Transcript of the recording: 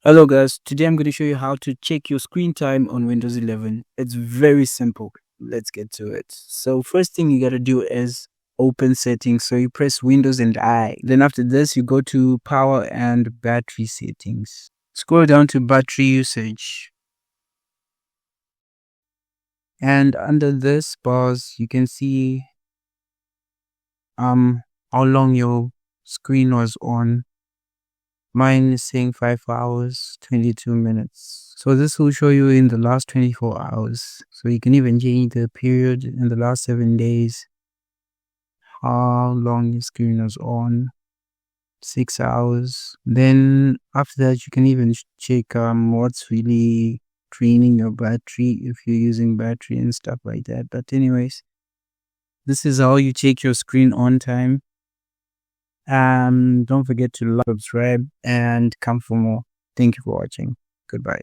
Hello guys, today I'm going to show you how to check your screen time on Windows 11. It's very simple. Let's get to it. So first thing you got to do is open settings. So you press Windows and I. Then after this, you go to power and battery settings. Scroll down to battery usage. And under this bars, you can see how long your screen was on. Mine is saying 5 hours, 22 minutes. So this will show you in the last 24 hours. So you can even change the period in the last 7 days. How long your screen was on. 6 hours. Then after that, you can even check what's really draining your battery if you're using battery and stuff like that. But anyways, this is how you check your screen on time. Don't forget to like, subscribe, and come for more. Thank you for watching. Goodbye.